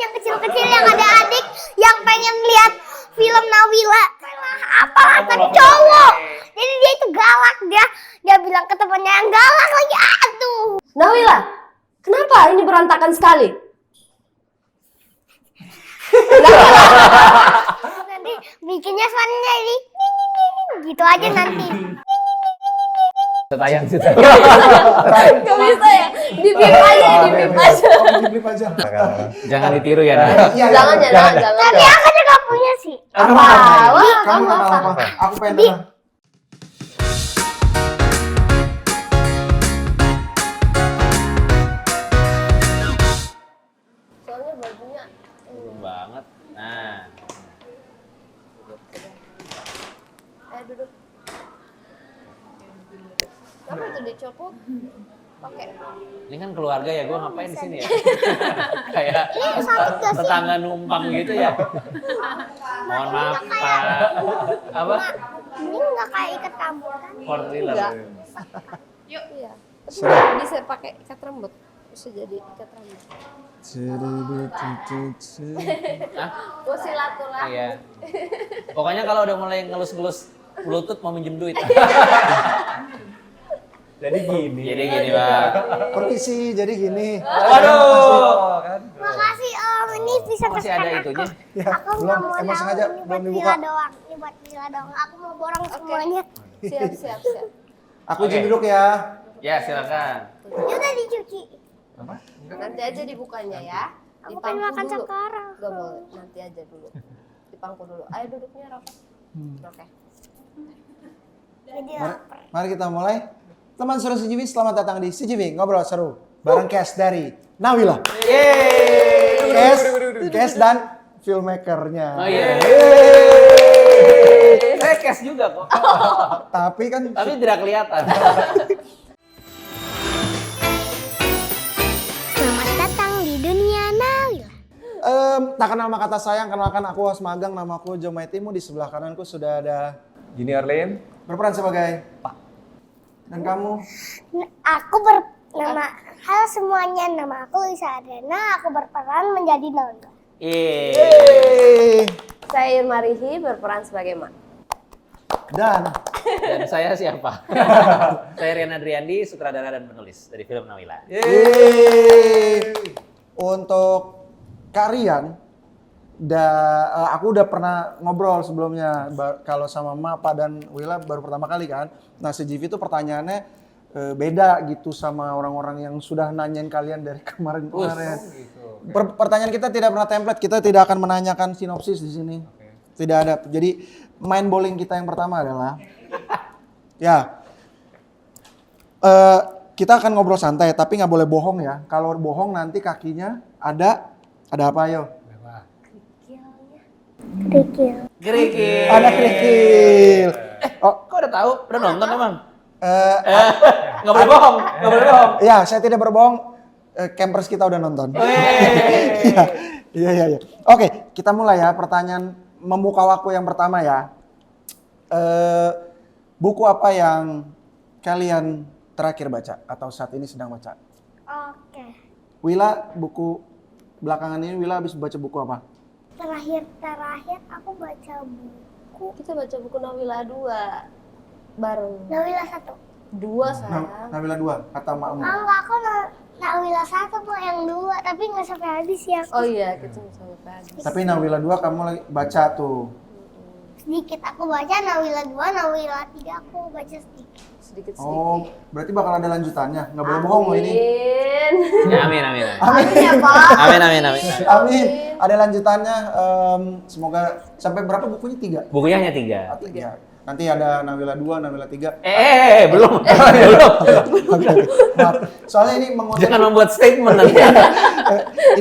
yang kecil-kecil yang ada adik yang pengen lihat film Nawila. Apalah tapi cowok. Jadi dia itu galak, dia bilang ke temannya yang galak lagi. Aduh. Nawila, kenapa ini berantakan sekali? Nanti bikinnya suaranya ini gitu aja nanti. Tayang sih. Gak bisa ya? Dibip aja, dibip aja. Dibip aja. Jangan ditiru ya, Nah. Iya, Jangan. Tapi aku juga punya sih. Apa? Wah, Kamu kamu kenal apa? apa? Aku pengen dengar. Soalnya bajunya Belum banget. Nah, ayo duduk. Kenapa itu dicopot? Pakai. ini kan keluarga ya, gue ngapain di sini ya? Kayak sakit gak sih? tetangga numpang gitu ya. Mohon maaf, Pak. Apa? Ini nggak kayak ikat rambut kan? Portiller. Enggak. Iya. Tapi bisa pakai ikat rambut. Bisa jadi ikat rambut. Hah? Gue silaturahmi. Iya. Pokoknya kalau udah mulai ngelus-ngelus bluetooth mau minjem duit. Jadi gini. Jadi gini, Pak. Permisi, jadi gini. Waduh. Makasih Om, ini bisa Masih kesukaan ada aku. itunya. Ya, Aku nggak belum, mau emang tahu, sengaja ini belum buat dibuka. Mila doang. Ini buat Mila doang. Aku mau borong semuanya. Siap. Aku Oke. izin duduk ya. Ya, silakan. Ya udah dicuci. Nanti aja dibukanya ya. Aku pengen makan dulu. sekarang. Gak boleh, nanti aja dulu. Dipangku dulu. Ayo duduknya Rafa. Oke. Jadi Mari, lapar. mari kita mulai. Teman suara CGV, selamat datang di CGV Ngobrol Seru. Bareng Kes dari Nawila. Kes dan filmmakernya. Oh iya. Saya cash juga kok. Tapi kan Tapi tidak kelihatan. Selamat datang di dunia Nawila. tak kenal maka kata sayang, kenalkan aku Was Magang, nama aku Jomaitimu. Di sebelah kananku sudah ada Junior Lane. berperan sebagai Pak. Dan kamu? Aku bernama halo semuanya, nama aku Lisa Adriana. Aku berperan menjadi Nawila. Saya Irma Rihi berperan sebagai Mak. Dan saya siapa? Saya Rian Adriandi, sutradara dan penulis dari film Nawila. untuk Karian, aku udah pernah ngobrol sebelumnya kalau sama Mapa dan Wila baru pertama kali kan. Nah CGV itu pertanyaannya beda gitu sama orang-orang yang sudah nanyain kalian dari kemarin-kemarin. Pertanyaan kita tidak pernah template, kita tidak akan menanyakan sinopsis di sini. Tidak ada. Jadi main bowling kita yang pertama adalah ya kita akan ngobrol santai tapi nggak boleh bohong ya. Kalau bohong nanti kakinya ada apa ayo? Kerikil. Gerikil. Ada kerikil. Kok udah tahu? Udah nonton emang? Eh, Nggak boleh bohong, nggak boleh bohong. ya saya tidak berbohong. Campers kita udah nonton. Iya. Oke, kita mulai ya. Pertanyaan membuka waktu yang pertama ya. Buku apa yang kalian terakhir baca atau saat ini sedang baca? Oke. Wila, buku belakangan ini Wila habis baca buku apa? Terakhir aku baca buku Kita baca buku Nawila 2 bareng. Nawila 1. 2 sayang. Nawila 2, kata makmu. Enggak, aku Nawila 1 mau yang 2, tapi nggak sampai habis ya. Oh iya, kita bisa sampai habis. Tapi Nawila 2 kamu lagi baca tuh. Sedikit aku baca, Nawila 2, Nawila 3 aku baca sedikit. Sedikit-sedikit. Oh, berarti bakal ada lanjutannya. Nggak boleh bohong loh ini. Ya, amin. Amin ya Pak. Amin. Amin. Ada lanjutannya. Semoga sampai berapa bukunya? 3? Bukunya hanya 3. 3. Nanti ada Nawila 2, Nawila 3. Belum. Oke. Maaf. Soalnya ini mengutip Jangan membuat statement nanti.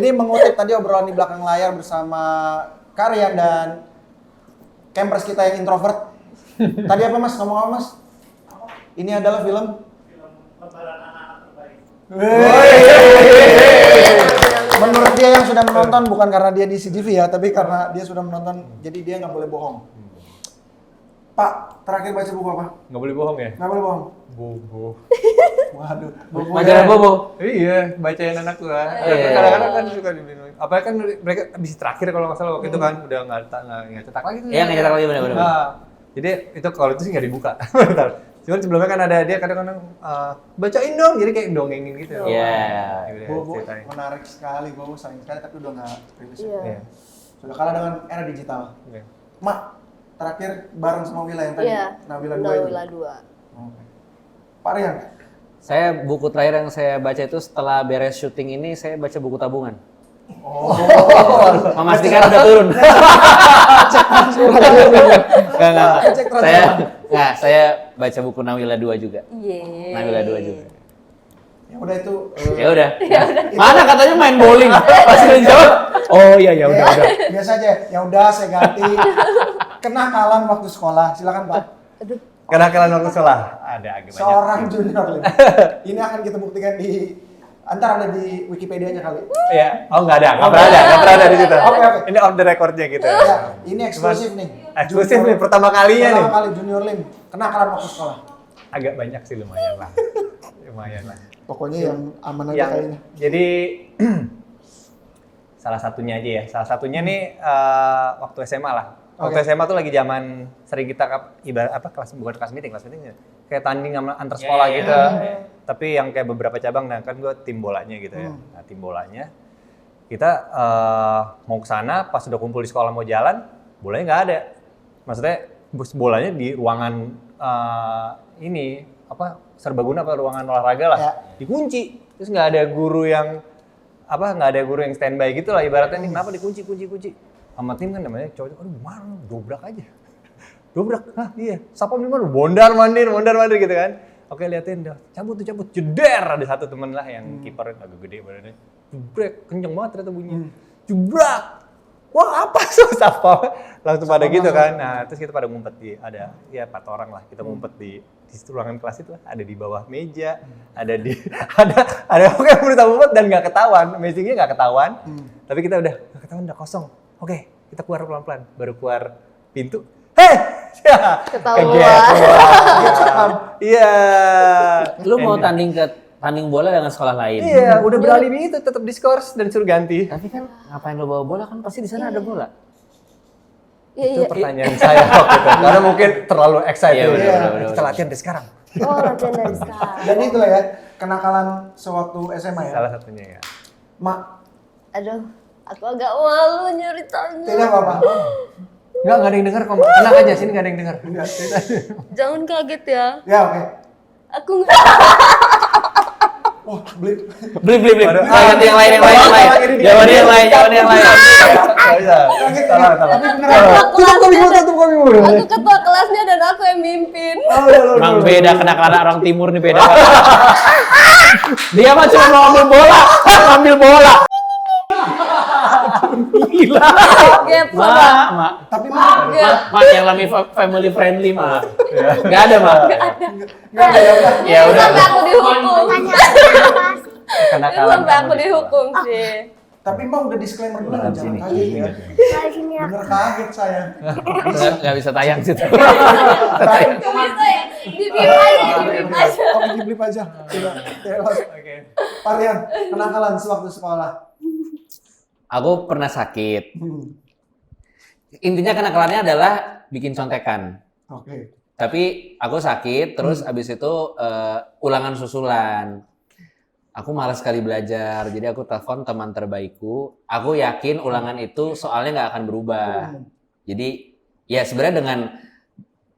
ini mengutip tadi obrolan di belakang layar bersama Karian dan campers kita yang introvert. Tadi apa Mas? Ngomong apa Mas? Ini adalah film Lebaran Anak-anak Terbaik. Menurut dia yang sudah menonton, bukan karena dia di CGV ya, tapi karena dia sudah menonton, jadi dia nggak boleh bohong. Pak, terakhir baca buku apa? Nggak boleh bohong ya? Nggak boleh bohong. Bobo. Waduh. Majalah Bobo. Iya, bacain anak gua. Iya. Kadang-kadang kan suka dibilang. Apalagi kan mereka edisi terakhir kalau nggak salah waktu itu kan udah nggak cetak lagi tuh. Iya, nggak cetak lagi, benar-benar. Nah, jadi itu kalau itu sih nggak dibuka. Cuman sebelumnya kan ada dia kadang-kadang bacain dong, jadi kayak dongengin gitu. Iya. Bobo Ceritanya. menarik sekali, Bobo sayang sekali tapi udah nggak rilis. Iya. Iya. Sudah kalah dengan era digital. Iya. Mak, terakhir bareng sama Wila yang tadi. Iya. Nawila 2 itu. Nawila 2. Oke. Pak Rian. Saya buku terakhir yang saya baca itu setelah beres syuting ini, saya baca buku tabungan. Oh. Memastikan udah turun. Enggak. Saya baca buku Nawila 2 juga. Iya. Nawila 2 juga. Ya udah itu. Ya udah. Mana katanya main bowling? Pas udah jawab. Oh iya ya udah. Biasa aja. Ya udah saya ganti. Kenakalan waktu sekolah. Silakan Pak. Aduh. Kenakalan waktu sekolah ada agak banyak. Seorang junior Lim. Ini akan kita buktikan di antar ada di Wikipedia-nya kali. Iya. Oh nggak pernah ada di situ. Oke. Ini off the record-nya gitu. Ya, ini eksklusif nih. Eksklusif Junior- nih, pertama kalinya nih. Pertama kali junior Lim. Kenakalan waktu sekolah. Agak banyak sih lumayan lah. Lumayan lah. Pokoknya yang aman aja Yang kayaknya. jadi salah satunya aja ya. Salah satunya nih waktu SMA lah. Waktu Oke. SMA tuh lagi zaman sering kita ibarat apa bukan kelas meeting ya. Kayak tanding sama antar sekolah gitu. Tapi yang kayak beberapa cabang, nah kan gue tim bolanya gitu ya. Nah tim bolanya kita mau ke sana pas udah kumpul di sekolah mau jalan, bolanya nggak ada. Maksudnya bolanya di ruangan ini apa serbaguna apa ruangan olahraga lah, Ya. dikunci. Terus nggak ada guru yang standby gitu lah ibaratnya nih kenapa dikunci sama tim kan namanya cowok, aduh mana dobrak aja. Dobrak, hah iya, sapam di mana? Bondar mandir gitu kan. Oke liatin dah, cabut, jeder ada satu temen lah yang kiper agak gede badannya. Jebrek, kenceng banget ternyata bunyinya. Jebrak, wah apa sapam? Langsung pada gitu kan. Nah terus kita pada ngumpet ada 4 orang lah, kita ngumpet di ruangan kelas itu ada di bawah meja, ada pokoknya udah ngumpet dan nggak ketahuan, amazingnya nggak ketahuan. Tapi kita udah nggak ketahuan, udah kosong. Oke, kita keluar pelan-pelan, baru keluar pintu. Hei! Ketahuan. Iya. Lu mau tanding bola dengan sekolah lain? Iya, udah beralibi itu tetap diskors dan suruh ganti. Tapi kan ngapain lo bawa bola kan pasti di sana ada bola. Iya. Itu pertanyaan saya waktu itu. Karena mungkin terlalu excited. Iya, benar. Kita latihan dari sekarang. Oh, latihan dari sekarang. Dan itulah ya kenakalan sewaktu SMA ya. Salah satunya ya. Mak, Aduh, aku agak malu nyeritanya. tidak apa-apa. Enggak ada yang dengar kok. Tenang aja, sini enggak ada yang dengar. Jangan kaget ya. Ya oke. Aku nggak. Wah, blip. Beli. Ganti yang lain. Jawaban yang lain. Enggak bisa. Salah. Aku ketua kelasnya dan aku yang mimpin. Emang beda kenakalan orang timur nih beda. Dia mah cuma mau ngambil bola. Gila. Gap, Mak. Tapi Mak, Mak yang lebih family friendly mah. Gak ada mah. nggak ada. Ya udah. Sampai aku dihukum. Apa sih? Kenakalan. Sampai aku dihukum sih. Tapi Mak udah disclaimer dulu jangan sini. kaget ya. Dari sini ya. Bener kaget saya. Gak bisa tayang situ. Gak bisa ya. Di-beep aja. Oke, di blip aja. Oke. Pak Rian, kenakalan sewaktu sekolah. Aku pernah sakit. Intinya kenakalannya adalah bikin contekan. Oke. Tapi aku sakit, terus abis itu ulangan susulan. Aku malas sekali belajar, jadi aku telepon teman terbaikku. Aku yakin ulangan itu soalnya nggak akan berubah. Jadi ya sebenarnya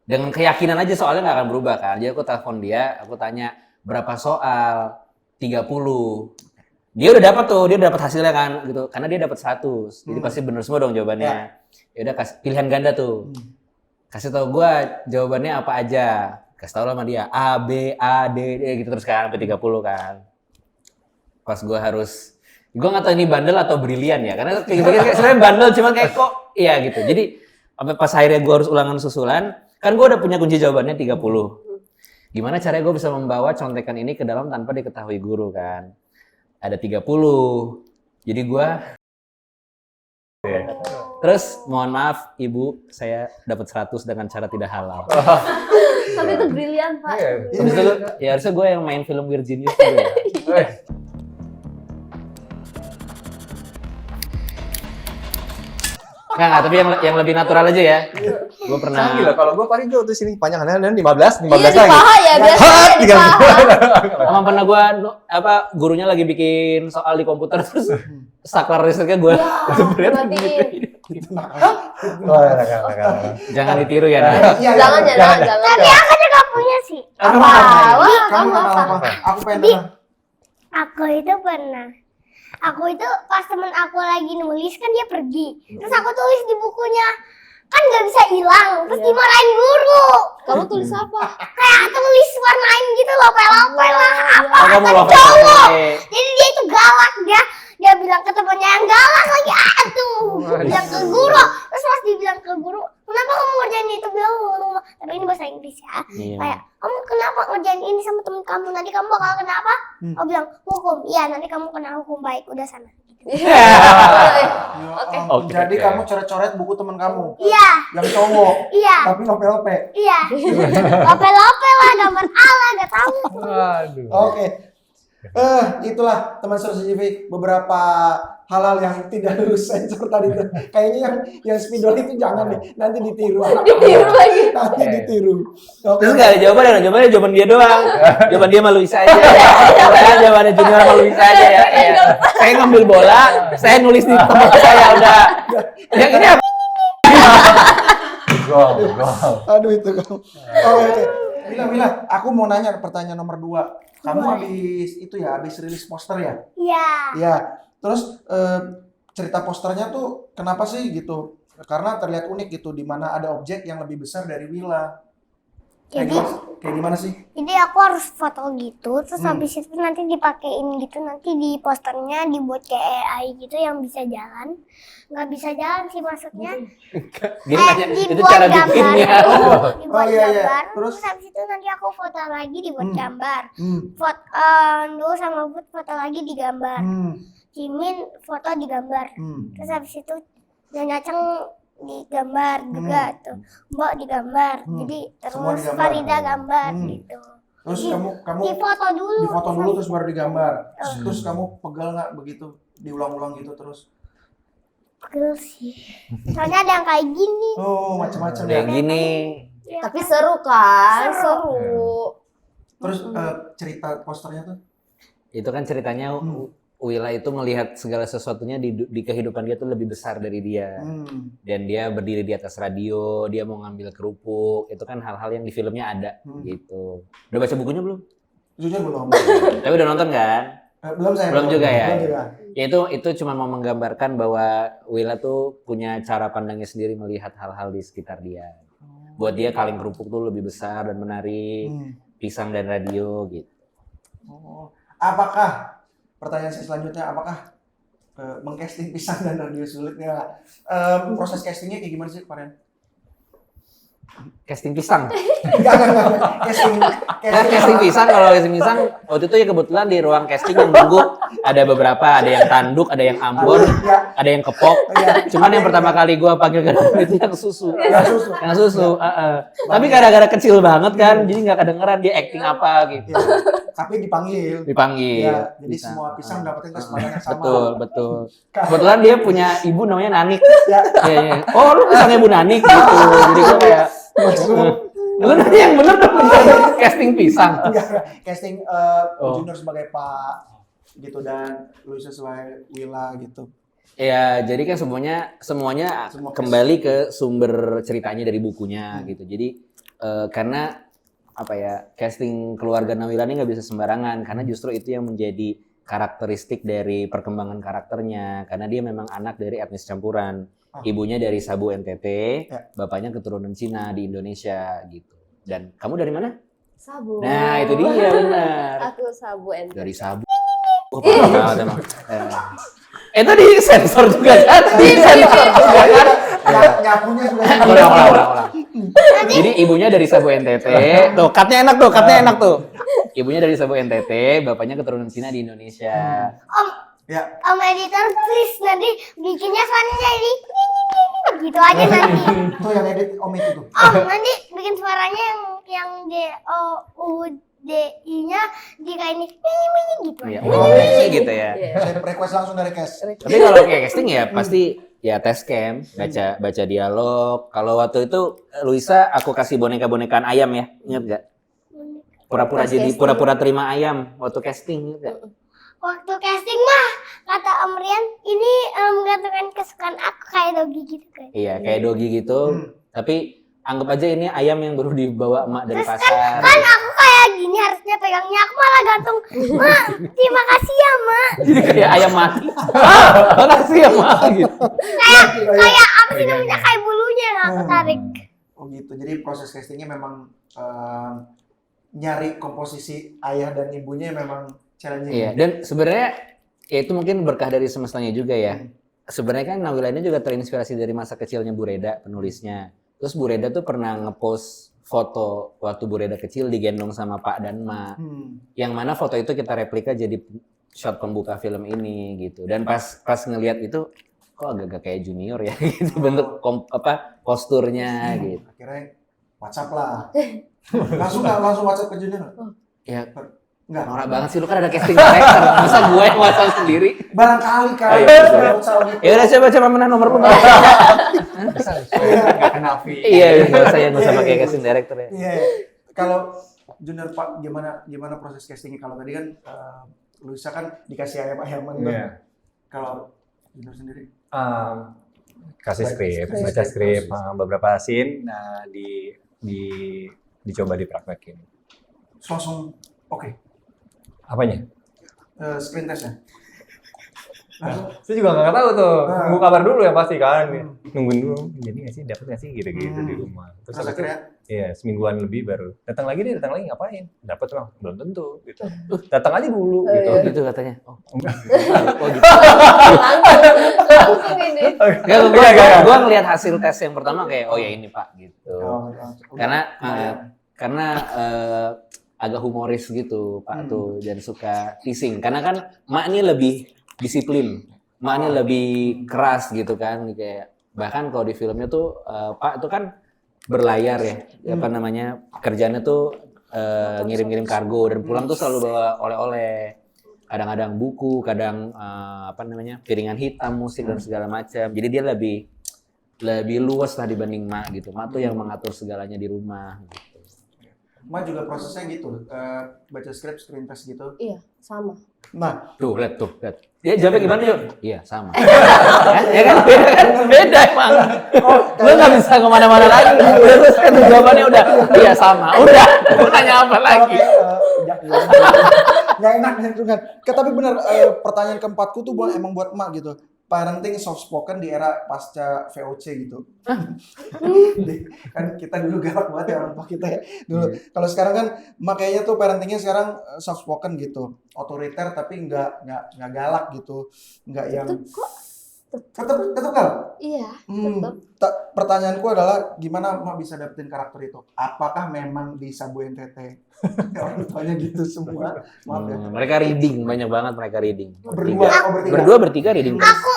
dengan keyakinan aja soalnya nggak akan berubah kan. Jadi aku telepon dia, aku tanya berapa soal? 30. Dia udah dapat hasilnya kan gitu. Karena dia dapat 100. Jadi pasti bener semua dong jawabannya. Ya udah pilihan ganda tuh. Kasih tau gua jawabannya apa aja. Kasih tau lah sama dia A, B, A, D, D gitu terus kan sampai 30 kan. Pas gue nggak tahu ini bandel atau brilian ya, karena kayak sebenarnya bandel cuman kayak kok iya gitu. Jadi sampai pas akhirnya gue harus ulangan susulan, kan gue udah punya kunci jawabannya 30. Gimana caranya gue bisa membawa contekan ini ke dalam tanpa diketahui guru kan? Ada 30. Jadi gue terus mohon maaf ibu, saya dapat 100 dengan cara tidak halal. Tapi itu brilian, Pak. Iya. Habis itu ya harusnya gue yang main film Virginius dulu ya. Nggak, tapi yang lebih natural aja ya. Gue pernah. Gila, kalau gue paling tuh sini panjangannya dan 15 Iya, di lagi. paha ya, biasanya di paha. Emang pernah gue gurunya lagi bikin soal di komputer terus saklar risetnya gue Matiin. jangan ditiru ya. Nah. Iya, Jangan. Tapi aku juga punya sih. Apa? Wah, Kamu kamu apa? apa? Aku pengen dengar. Aku itu pernah. Aku itu pas temen aku lagi nulis kan dia pergi. Terus aku tulis di bukunya. Kan nggak bisa hilang. Terus Iya. dimarahin guru. Kamu tulis apa? Kayak tulis warnain gitu loh. Pelopel lah. Apa Oh, kamu kata loh cowok. Jadi dia itu galak. Dia bilang ke temannya yang galak lagi. Aduh. Bilang ke guru. Terus pas dibilang ke guru. Kenapa kamu ngerjain itu? Bilang, tapi ini bahasa Inggris ya. Iya. Kayak, kamu kenapa ngerjain ini sama temen kamu? Nanti kamu bakal kenapa? Aku bilang, hukum. Iya, nanti kamu kena hukum baik. Udah sana. Oke. Oke, Jadi oke. kamu coret-coret buku teman kamu Iya, yang cowok, iya, tapi lope-lope. iya. Lope-lope lah, gambar ala, gak tahu. Aduh. Oke. Itulah teman CCTV beberapa hal-hal yang tidak lulus sensor tadi tuh. Kayaknya yang spidol itu jangan deh, nanti ditiru. Ditiru lagi. Nanti ditiru. Oke. Terus nggak ada jawabannya jawaban dia doang. Jawaban dia malu Isa aja. Jawabannya Junior malu Isa aja ya. Iya. Saya ngambil bola, saya nulis di tempat saya udah. Yang ini apa? Gol. Aduh itu kamu. Oke. Mila, aku mau nanya pertanyaan nomor 2. Kamu habis rilis poster ya? Iya. Iya. Terus cerita posternya tuh kenapa sih gitu? Karena terlihat unik gitu, di mana ada objek yang lebih besar dari Willa. Jadi, Kayak gimana sih? jadi aku harus foto gitu, terus habis itu nanti dipakein gitu, nanti di posternya dibuat kayak AI gitu yang bisa jalan. Nggak bisa jalan sih maksudnya. Dia nanya, itu Dibuat cara gambar, bikinnya. dibuat Oh, iya, iya. gambar, Terus? terus habis itu nanti aku foto lagi dibuat gambar. Hmm. Foto dulu sama Bud foto lagi digambar. Hmm. Jimin foto digambar. Hmm. Terus habis itu Nyonya Ceng digambar juga tuh. Mbok digambar. Jadi Semua terus digambar. Farida gambar gitu. Terus kamu Difoto dulu. difoto dulu terus baru digambar. Terus kamu pegal nggak begitu? Diulang-ulang gitu terus. Pegel sih. Soalnya ada yang kayak gini. Oh, macam-macam ya. Kayak gini. Ya, Tapi seru kan? Seru. Seru. Terus cerita posternya tuh? Itu kan ceritanya Willa itu melihat segala sesuatunya di kehidupan dia tuh lebih besar dari dia. Dan dia berdiri di atas radio, dia mau ngambil kerupuk. Itu kan hal-hal yang di filmnya ada gitu. Udah baca bukunya belum? Jujur belum. Tapi udah nonton kan? Belum saya. Belum juga ya? Belum juga. Ya itu cuma mau menggambarkan bahwa Willa tuh punya cara pandangnya sendiri melihat hal-hal di sekitar dia. Buat dia kaleng kerupuk tuh lebih besar dan menarik, pisang dan radio gitu. Oh. Apakah pertanyaan saya selanjutnya, apakah mengcasting pisang dan radio sulitnya? Proses castingnya kayak gimana sih kemarin? Casting pisang. Enggak. Casting pisang, kalau casting pisang waktu itu ya kebetulan di ruang casting yang nunggu ada beberapa, ada yang tanduk, ada yang ambon, ada yang kepok. Cuman yang pertama kali gua panggil ke dalam itu yang susu. Yang susu. Tapi gara-gara kecil banget kan, jadi nggak kedengeran dia acting apa gitu. Ya, tapi dipanggil. Dipanggil. Ya, jadi Bisa. semua pisang dapetin kesempatan yang sama. Betul. Kebetulan dia punya ibu namanya Nanik. Ya. Iya. Oh, lu pisangnya Bu Nanik gitu. Jadi gua kayak lu nanti yang bener dong casting pisang. Enggak. Casting Oh. Junior sebagai Pak gitu dan Luisa sebagai Willa gitu. Ya, jadi kan semuanya Semua kembali ke sumber ceritanya dari bukunya gitu. Jadi karena apa ya, casting keluarga Nawila ini nggak bisa sembarangan karena justru itu yang menjadi karakteristik dari perkembangan karakternya karena dia memang anak dari etnis campuran. Ibunya dari Sabu NTT, bapaknya keturunan Cina di Indonesia gitu. Dan kamu dari mana? Sabu. Nah, itu dia benar. Aku Sabu NTT. Dari Sabu. Oh, parah banget emang. Tadi sensor juga kan? Sensor juga kan? Nyapunya juga. Ulang. Jadi ibunya dari Sabu NTT. Tuh, cutnya enak tuh. Ibunya dari Sabu NTT, bapaknya keturunan Cina di Indonesia. Om editor please nanti bikinnya suaranya jadi gitu aja nanti. Itu yang edit Om itu tuh. Om nanti bikin suaranya yang yang DOUDI-nya jika ini gitu. Iya, oh, gitu ya. Iya. Saya request langsung dari cash. Tapi kalau kayak casting ya pasti ya test cam, baca dialog. Kalau waktu itu Luisa aku kasih boneka-bonekaan ayam ya, ingat gak? Pas Pura-pura terima ayam waktu casting, ingat gak? Waktu casting mah kata Om Rian ini menggantungkan kesukaan aku kayak dogi gitu kan. Iya, kayak dogi gitu. Tapi anggap aja ini ayam yang baru dibawa emak dari pasar. Kan aku kayak gini harusnya pegangnya, aku malah gantung. Mak, terima kasih ya mak. Jadi kayak ayam mati. Makasih ya mak. Gitu. Kayak apa sih namanya, kayak bulunya yang aku tarik. Oh gitu. Jadi proses castingnya memang nyari komposisi ayah dan ibunya memang challenging. Iya, dan sebenarnya ya itu mungkin berkah dari semestanya juga ya. Sebenarnya kan Nawila ini juga terinspirasi dari masa kecilnya Bu Reda, penulisnya. Terus Bu Reda tuh pernah ngepost foto waktu Bu Reda kecil digendong sama Pak dan Ma. Yang mana foto itu kita replika jadi shot pembuka film ini gitu. Dan pas ngelihat itu kok agak-agak kayak junior ya gitu bentuk posturnya gitu. Akhirnya WhatsApp lah. langsung WhatsApp ke Junior. Ya Enggak. norak banget sih, lu kan ada casting director. Masa gue yang WhatsApp sendiri? Barangkali kan. Ya udah coba mana nomor lu? Nggak kenal fee. Iya, nggak usah pakai casting director ya. Iya. Kalau Junior Pak gimana proses castingnya? Kalau tadi kan Luisa kan dikasih ayam-ayaman. Iya. Kalau Junior sendiri? Kasih skrip, baca skrip, beberapa scene, nah dicoba dipraktekin. Langsung oke. Apanya? Screen test ya? Saya juga nggak tahu tuh. Nunggu kabar dulu ya pasti kan. Nungguin dulu. Jadi nggak sih, dapet nggak sih gitu-gitu di rumah. Terus habis itu, iya semingguan lebih baru. Datang lagi ngapain? Dapat bang? Belum tentu. Gitu. Datang aja dulu. Gitu. Oh gitu katanya. Oh gitu. Langsung ini. Gue ngelihat hasil tes yang pertama kayak oh ya ini Pak gitu. Karena agak humoris gitu Pak tuh dan suka teasing. Karena kan Mak ini lebih disiplin, Mak ini lebih keras gitu kan. Kayak bahkan kalau di filmnya tuh Pak itu kan berlayar ya, apa namanya kerjanya tuh ngirim-ngirim kargo dan pulang tuh selalu bawa oleh-oleh. Kadang-kadang buku, kadang piringan hitam, musik dan segala macam. Jadi dia lebih luas lah dibanding Mak gitu. Mak tuh yang mengatur segalanya di rumah. Gitu. Mak juga prosesnya gitu, baca skrip, screen test gitu. Iya, sama. Nah, lihat. Ya jawabnya gimana yuk? Iya sama. Ya kan beda emang. Lu nggak bisa kemana-mana lagi. Terus kan jawabannya udah iya sama. Udah. Mau nanya apa lagi? Nggak enak kan. Tapi benar pertanyaan keempatku tuh emang buat Mak gitu. Parenting soft spoken di era pasca VOC gitu. Kan kita dulu galak banget ya orang tua kita ya dulu. Kalau sekarang kan makanya tuh parentingnya sekarang soft spoken gitu, otoriter tapi nggak galak gitu, nggak yang tetap kan? Iya, tetap. Pertanyaanku adalah gimana Mak bisa dapetin karakter itu? Apakah memang di Sabu NTT orang tuanya gitu semua? Maaf ya. Mereka reading, banyak banget mereka reading. Berdua bertiga reading. Aku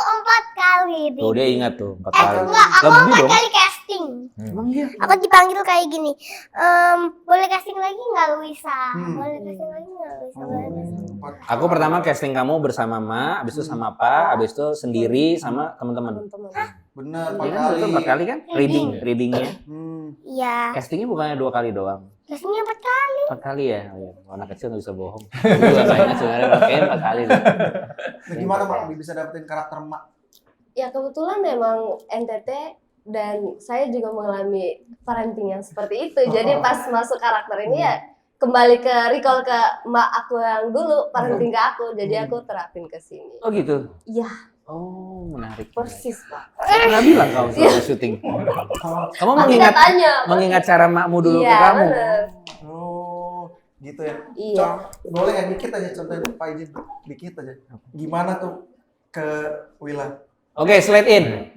4 kali. Tuh dia ingat tuh 4 kali. Enggak, aku Lebih 4 dong. kali casting. Emang dia? Aku dipanggil kayak gini. Boleh casting lagi nggak Luisa? Boleh casting lagi nggak Luisa? Aku pertama casting kamu bersama Ma, abis itu sama Pa, abis itu sendiri sama teman-teman. Benar, Iya kan itu 4 kali kan? Readingnya. Iya. Castingnya bukannya 2 kali doang. Castingnya 4 kali. 4 kali ya? Oh, iya. Anak kecil nggak bisa bohong. Itu juga banyak sebenarnya, kayaknya 4 kali deh. Nah, gimana Mak bisa dapetin karakter Mak? Ya kebetulan memang NTT dan saya juga mengalami parenting yang seperti itu. Jadi pas masuk karakter ini ya kembali ke recall ke Mak aku yang dulu parenting ke aku. Jadi aku terapin ke sini. Oh gitu? Iya, Oh menarik. persis Pak. Saya pernah bilang kau soal syuting. Kamu Tidak tanya. mengingat cara makmu dulu ke Iya, kamu. bener. Oh, gitu ya. Iya. Boleh ya dikit aja contohin Pak izin dikit aja. Gimana tuh ke Wila? Oke, slide in.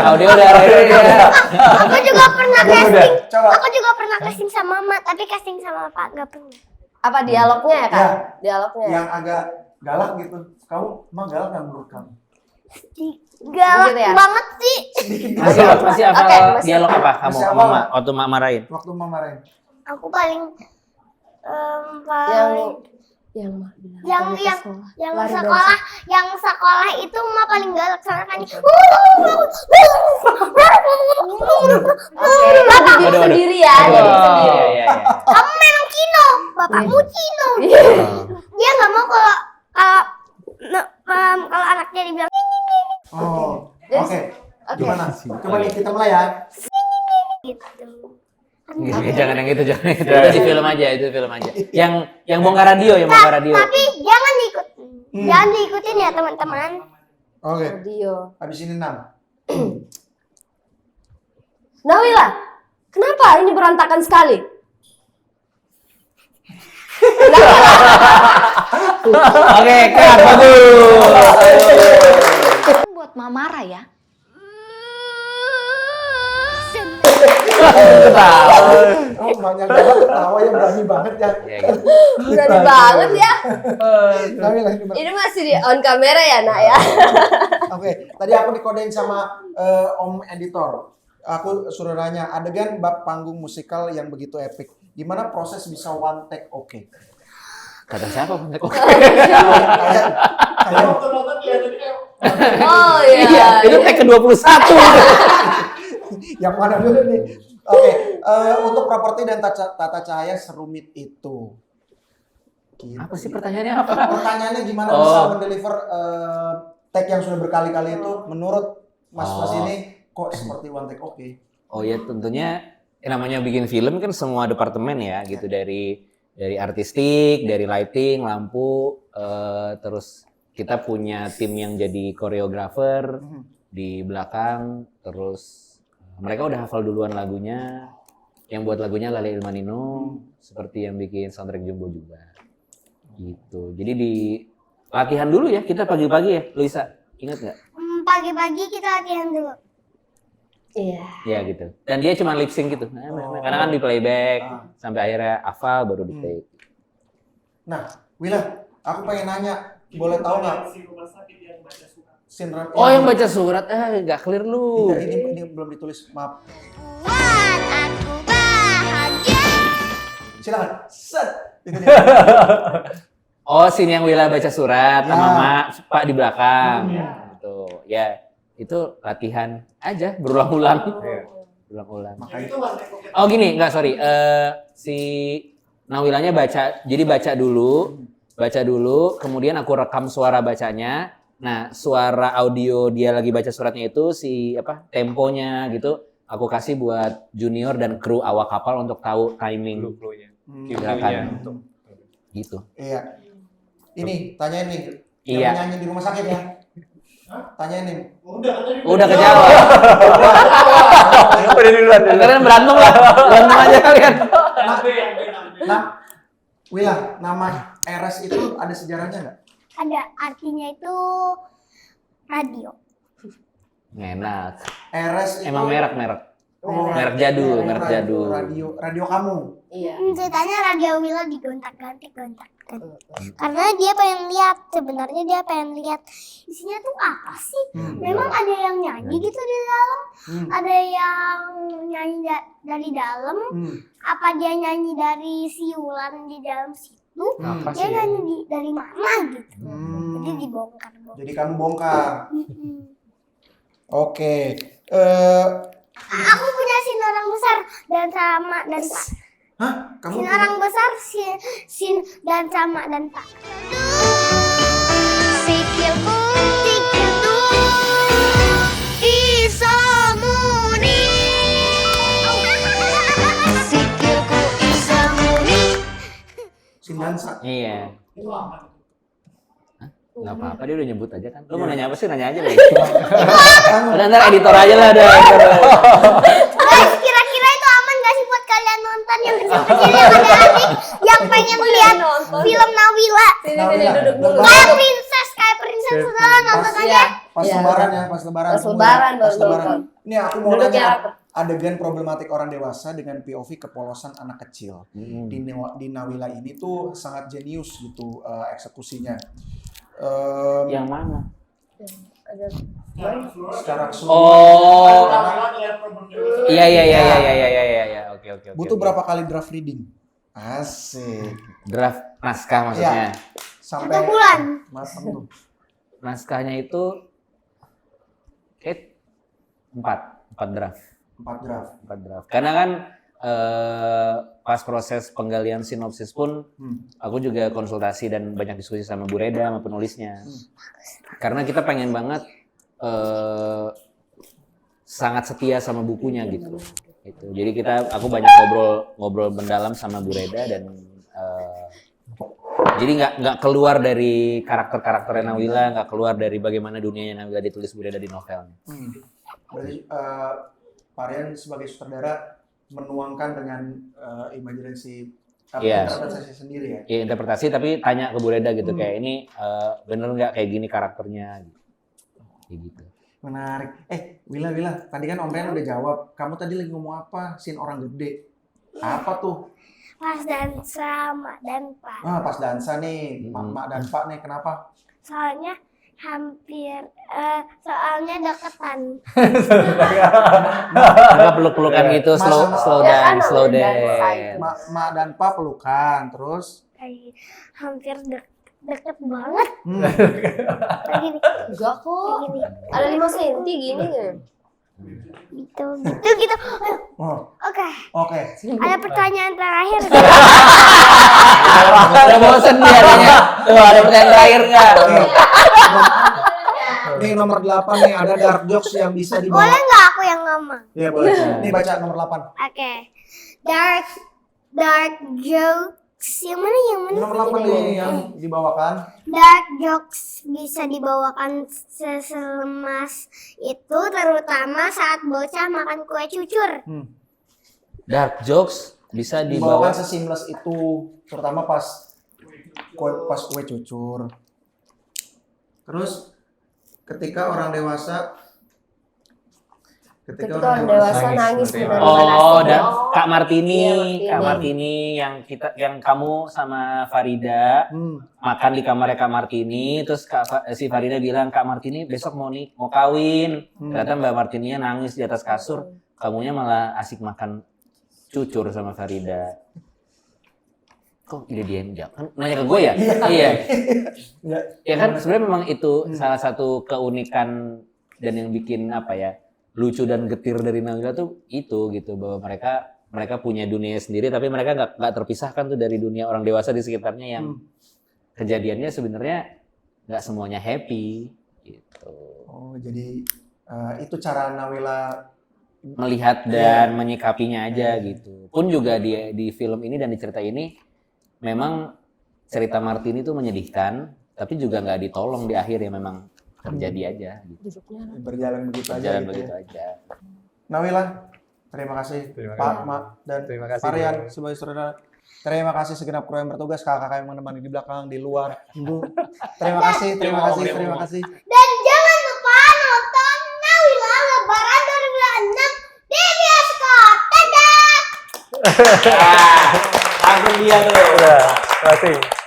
Audio udah ready ya. Aku juga pernah casting. Coba. Aku juga pernah casting sama Mama, tapi casting sama Pak nggak pernah. Apa dialognya ya Kak? Ya. Dialognya. Yang agak galak gitu. Kamu Mak galak nggak menurut kamu? Galak Gitu ya? banget sih. Masih hafal Oke, masih. dialog apa kamu Masih sama hafal. Mama waktu Mak marahin? Waktu Mama marahin. Aku paling yang mah bilang yang balik ke yang sekolah. yang Lari dari sekolah yang sekolah itu mah paling galak soalnya kan Oke, Waduh, diri waduh. sendiri ya, diri Oh, sendiri. iya, iya, iya. kamu memang Cino, bapakmu Cino. Dia nggak mau kalau kalau anaknya dibilang Oh, Jadi- oke. Oke. Gimana? Coba nih kita mulai ya. gitu. Jangan yang itu, jangan yang itu. Itu di film aja, itu film aja. Yang bongkar radio, yang bongkar radio. Tapi jangan jangan diikutin ya teman-teman. Oke. Radio. Habis ini 6. Nawila, kenapa ini berantakan sekali? Oke, cut, bagus. Buat Mama marah ya. Ketawa. Oh, banyak banget ketawa ya, berani banget ya. Ya, gitu. Berani banget ya. Nawila, gimana? Ini masih di on kamera ya, Nak ya. Oke, tadi aku dikodein sama Om Editor. Aku suruh nanya, adegan bab panggung musikal yang begitu epic. Gimana proses bisa one take oke? Kata siapa? Oke. Kayak Oh Iya, iya. itu take ke-21. yang mana dulu nih? Oke, untuk properti dan tata cahaya serumit itu. Gitu. Apa sih pertanyaannya apa? Pertanyaannya gimana Oh. bisa mendeliver take yang sudah berkali-kali itu menurut Mas Oh. ini kok seperti one take oke? Oh ya tentunya namanya bikin film kan semua departemen ya gitu dari artistik, dari lighting, lampu, terus kita punya tim yang jadi koreografer di belakang, terus mereka udah hafal duluan lagunya, yang buat lagunya Lale Ilmanino, seperti yang bikin soundtrack Jumbo juga, gitu. Jadi di latihan dulu ya kita pagi-pagi ya, Luisa, ingat nggak? Pagi-pagi kita latihan dulu. Iya. Ya gitu. Dan dia cuma lip sync gitu. Karena kan di playback sampai akhirnya hafal baru di take. Nah, Wila, aku pengen nanya, boleh tahu nggak? Sindrom. Oh yang baca surat, nggak clear lu. Tidak, ini belum ditulis, maaf. Buat aku bahagia. Silakan. Set. Itu dia. Oh scene yang Wila baca surat sama Ya. Mak, Pak di belakang. Gitu. Ya itu latihan aja berulang-ulang. Berulang-ulang. Oh gini, nggak sorry. Si Nawilanya baca dulu, kemudian aku rekam suara bacanya. Nah, suara audio dia lagi baca suratnya itu temponya gitu, aku kasih buat junior dan kru awak kapal untuk tahu timing. Gerakan. Gitu. Iya. Ini, tanyain nih. Iya. Yang nyanyi di rumah sakit ya? Tanyain nih. Udah kejawab. Udah duluan. Kalian berantem lah. Berantem aja kalian. Nah, Wila, nama RS itu ada sejarahnya nggak? Ada artinya itu radio. Enak. RS itu Emang merek. Oh, Merek jadul, merek radio, jadul. Radio kamu. Iya. Ceritanya radio Wila digontak-ganti. Karena dia pengen lihat, sebenarnya dia pengen lihat isinya tuh apa sih? Memang ada yang nyanyi gitu di dalam, ada yang nyanyi dari dalam. Apa dia nyanyi dari siulan di dalam situ? Apa Dia sih? nyanyi dari mana gitu? Jadi dibongkar. Jadi kamu bongkar. Oke. Aku punya sinarang besar dan sama dan Pak. Hah? Kamu Sinarang besar, sin dan sama dan Pak. Sikilku iso muni. Sikilku iso muni. Sindansa. Iya. Nggak apa-apa, dia udah nyebut aja kan. Lu mau nanya apa sih? Nanya aja deh. Udah ntar editor aja lah. Guys, kira-kira itu aman gak sih buat kalian nonton yang kecil-kecil yang ada adik yang pengen lihat film Nawila? Sini duduk dulu. Kayak princess saudara nonton aja. Pas Iya. lebaran ya, pas lebaran. Pas semua lebaran ya. baru Pas lebaran. nonton. Ini aku mau Duduk nanya ya. adegan problematik orang dewasa dengan POV kepolosan anak kecil. Di Nawila ini tuh sangat jenius gitu eksekusinya. Yang mana? Ada banyak. Secara keseluruhan. Oh. Iya. Oke. Butuh berapa kali draft reading? Asik. Draft naskah maksudnya. Sampai 1 bulan. matang tuh. Naskahnya itu kayak 4 draft. 4 draft. 4 draft. Karena kan pas proses penggalian sinopsis pun aku juga konsultasi dan banyak diskusi sama Bu Reda sama penulisnya. Karena kita pengen banget sangat setia sama bukunya gitu. Jadi aku banyak ngobrol mendalam sama Bu Reda dan jadi nggak keluar dari karakter Nawila, nggak keluar dari bagaimana dunianya Nawila ditulis Bu Reda di novelnya. Berarti Pak Rian sebagai sutradara menuangkan dengan imajinasi interpretasi sendiri ya? Iya, interpretasi tapi tanya ke Bu Reda gitu kayak ini bener nggak kayak gini karakternya gitu. Menarik. Wila, tadi kan Om Rian udah jawab. Kamu tadi lagi ngomong apa? Scene orang gede. Apa tuh? Pas dansa Mak dan Pak. Pas dansa nih, Mak dan Pak nih, kenapa? Soalnya soalnya deketan. Agak peluk-pelukan gitu, slow Ya kan, down. dansa itu. Mak dan Pak pelukan, terus? Kayak hampir deket banget. Kayak gini. Enggak kok. Kayak gini. Ada 5 cm gini ya. Gitu. Oh, Oke. oke. Ada pertanyaan terakhir. Udah bosen dia adanya. Tuh ada pertanyaan terakhir nggak? Nih nomor 8 nih, ada dark jokes yang bisa dibawa. Boleh nggak aku yang ngomong? Iya boleh. Nih baca nomor 8. Oke. Dark jokes. Yang mana? Nomor 8 nih yang dibawakan. Dark jokes bisa dibawakan selemas itu, terutama saat bocah makan kue cucur. Dark jokes bisa Dibawakan dibawa. seseamless itu, terutama pas kue cucur. Terus ketika orang dewasa nangis benar-benar. Oh, asik. dan Kak Martini, Iya, Kak Martini yang kamu sama Farida makan di kamarnya Kak Martini, terus si Farida bilang Kak Martini besok mau kawin. Ternyata Mbak Martininya nangis di atas kasur, kamunya malah asik makan cucur sama Farida. Kok ide dia kan nanya ke gue ya? Iya. Ya kan sebenarnya memang itu salah satu keunikan dan yang bikin apa ya? Lucu dan getir dari Nawila tuh itu gitu, bahwa mereka punya dunia sendiri tapi mereka nggak terpisahkan tuh dari dunia orang dewasa di sekitarnya yang kejadiannya sebenarnya nggak semuanya happy gitu. Oh, jadi itu cara Nawila Melihat dan menyikapinya aja gitu. Pun juga di film ini dan di cerita ini memang cerita Martini tuh menyedihkan tapi juga nggak ditolong di akhir ya, memang terjadi aja gitu. berjalan begitu aja. Jalan gitu begitu ya. aja. Nawila, terima kasih Terima Pak, kasih. Mak, dan Terima kasih, Pak Rian Bang. sebagai saudara. Terima kasih segenap kru yang bertugas, kakak-kakak yang menemani di belakang, di luar. Bu, terima kasih. Dan jangan lupa nonton Nawila Lebaran 2006 di bioskop. Dadah! Langsung dia tuh. Udah, terima kasih.